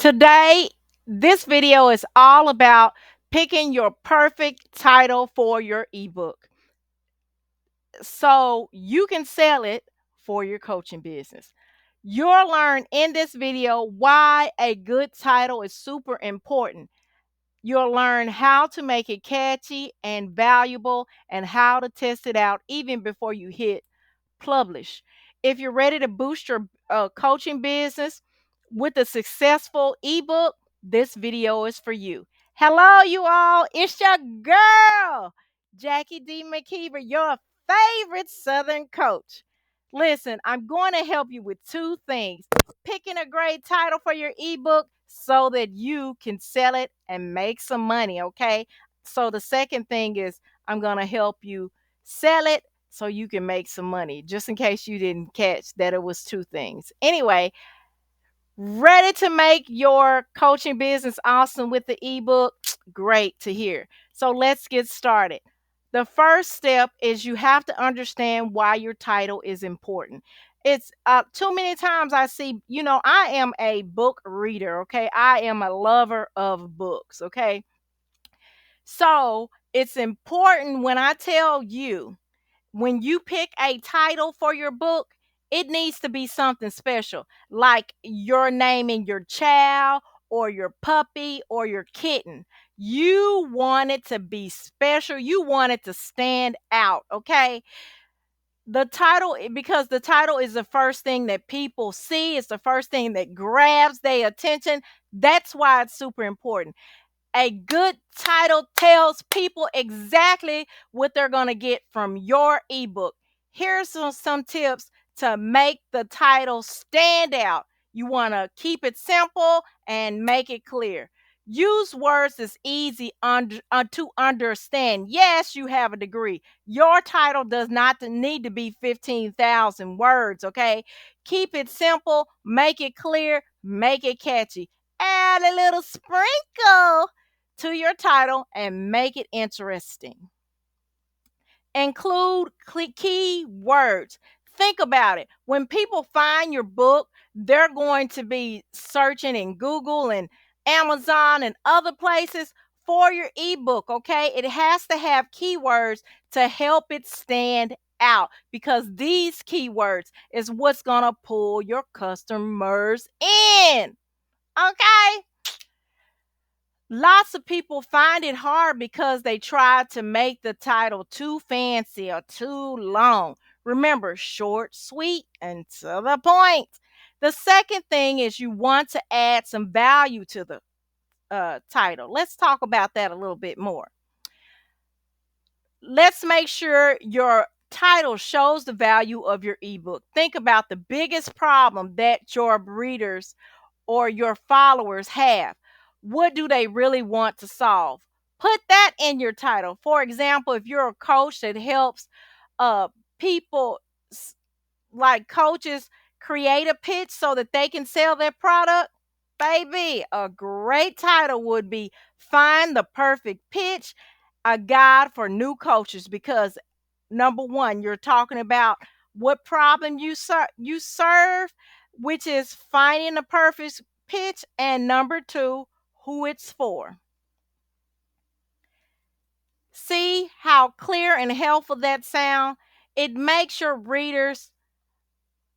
Today, this video is all about picking your perfect title for your ebook so you can sell it for your coaching business. You'll learn in this video why a good title is super important. You'll learn how to make it catchy and valuable and how to test it out even before you hit publish. If you're ready to boost your coaching business with a successful ebook, this video is for you. Hello, you all. It's your girl, Jackie D. McKeever, your favorite Southern coach. Listen, I'm going to help you with two things: picking a great title for your ebook so that you can sell it and make some money, okay? So, the second thing is I'm going to help you sell it so you can make some money, just in case you didn't catch that it was two things. Anyway, ready to make your coaching business awesome with the ebook? Great to hear. So let's get started. The first step is you have to understand why your title is important. It's too many times I see, I am a book reader, okay? I am a lover of books, okay? So it's important when I tell you, when you pick a title for your book, it needs to be something special, like you're naming your child or your puppy or your kitten. You want it to be special. You want it to stand out, okay? The title, because the title is the first thing that people see, it's the first thing that grabs their attention. That's why it's super important. A good title tells people exactly what they're going to get from your ebook. Here's some tips to make the title stand out. You want to keep it simple and make it clear. Use words that's easy to understand. Yes, you have a degree. Your title does not need to be 15,000 words, okay? Keep it simple, make it clear, make it catchy. Add a little sprinkle to your title and make it interesting. Include key words. Think about it. When people find your book, they're going to be searching in Google and Amazon and other places for your ebook, okay? It has to have keywords to help it stand out, because these keywords is what's going to pull your customers in. Okay? Lots of people find it hard because they try to make the title too fancy or too long. Remember, short, sweet, and to the point. The second thing is you want to add some value to the title. Let's talk about that a little bit more. Let's make sure your title shows the value of your ebook. Think about the biggest problem that your readers or your followers have. What do they really want to solve? Put that in your title. For example, if you're a coach that helps uh people like coaches create a pitch so that they can sell their product, baby, a great title would be Find the Perfect Pitch, a guide for new coaches, because number one, you're talking about what problem you serve, which is finding the perfect pitch, and number two, who it's for. See how clear and helpful that sound? It makes your readers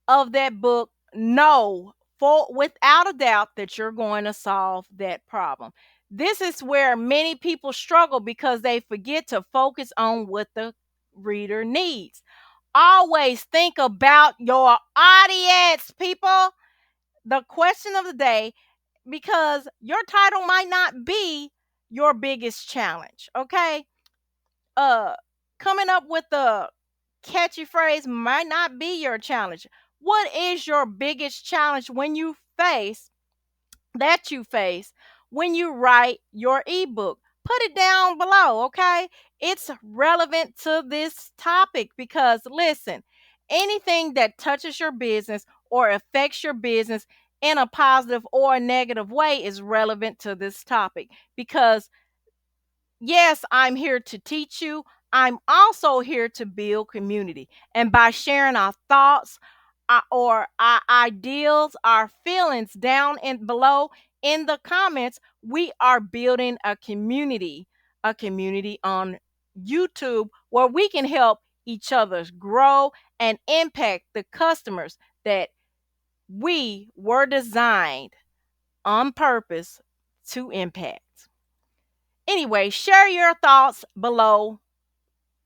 of that book know for without a doubt that you're going to solve that problem. This is where many people struggle because they forget to focus on what the reader needs. Always think about your audience, people. The question of the day, because your title might not be your biggest challenge, okay? uh Coming up with a catchy phrase might not be your challenge. What is your biggest challenge you face when you write your ebook? Put it down below, okay? It's relevant to this topic because listen, anything that touches your business or affects your business in a positive or a negative way is relevant to this topic, because yes, I'm here to teach you. I'm also here to build community. And by sharing our thoughts or our ideals, our feelings down and below in the comments, we are building a community on YouTube where we can help each other grow and impact the customers that we were designed on purpose to impact. Anyway, share your thoughts below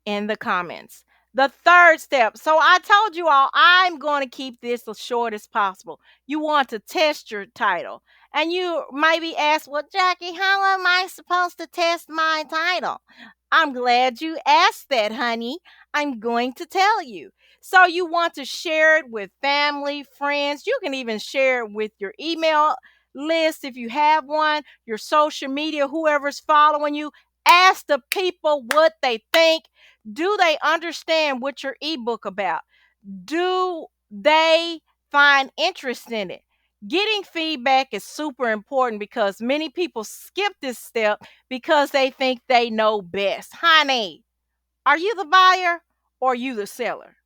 in the comments. The third step. So I told you all I'm going to keep this as short as possible. You want to test your title. And you maybe ask, well, Jackie, how am I supposed to test my title? I'm glad you asked that, honey. I'm going to tell you. So you want to share it with family, friends. You can even share it with your email list if you have one, your social media, whoever's following you. Ask the people what they think. Do they understand what your ebook about? Do they find interest in it? Getting feedback is super important because many people skip this step because they think they know best. Honey, are you the buyer or you the seller?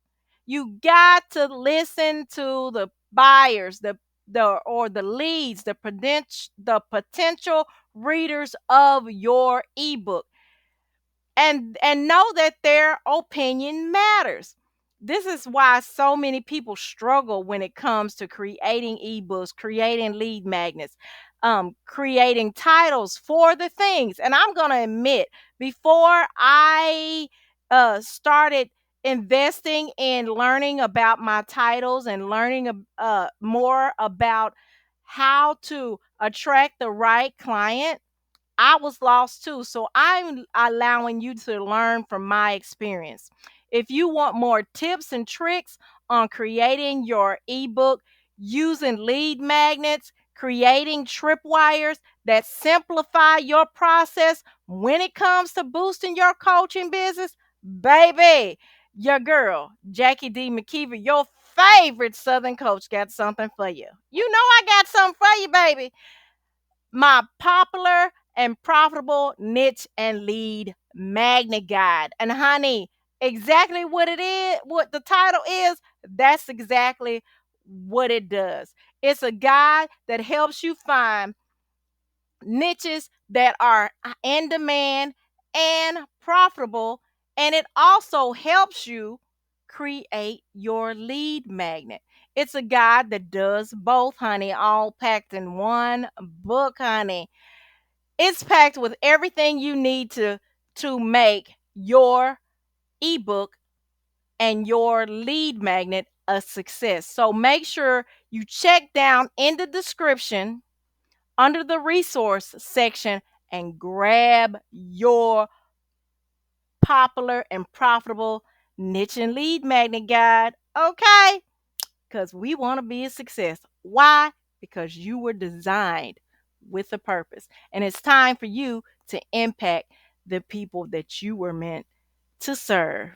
You got to listen to the buyers, the leads, the potential readers of your ebook, and know that their opinion matters. This is why so many people struggle when it comes to creating ebooks, creating lead magnets, creating titles for the things. And I'm going to admit, before I started investing in learning about my titles and learning more about how to attract the right client, I was lost too. So I'm allowing you to learn from my experience. If you want more tips and tricks on creating your ebook using lead magnets, creating tripwires that simplify your process when it comes to boosting your coaching business, baby, your girl, Jackie D. McKeever, your favorite Southern coach, got something for you. You know I got something for you, baby. My popular and profitable niche and lead magnet guide. And honey, exactly what it is, what the title is, that's exactly what it does. It's a guide that helps you find niches that are in demand and profitable, and it also helps you create your lead magnet. It's a guide that does both, honey, all packed in one book, honey. It's packed with everything you need to make your ebook and your lead magnet a success. So make sure you check down in the description under the resource section and grab your popular and profitable niche and lead magnet guide. Okay? Because we want to be a success. Why? Because you were designed with a purpose. And it's time for you to impact the people that you were meant to serve.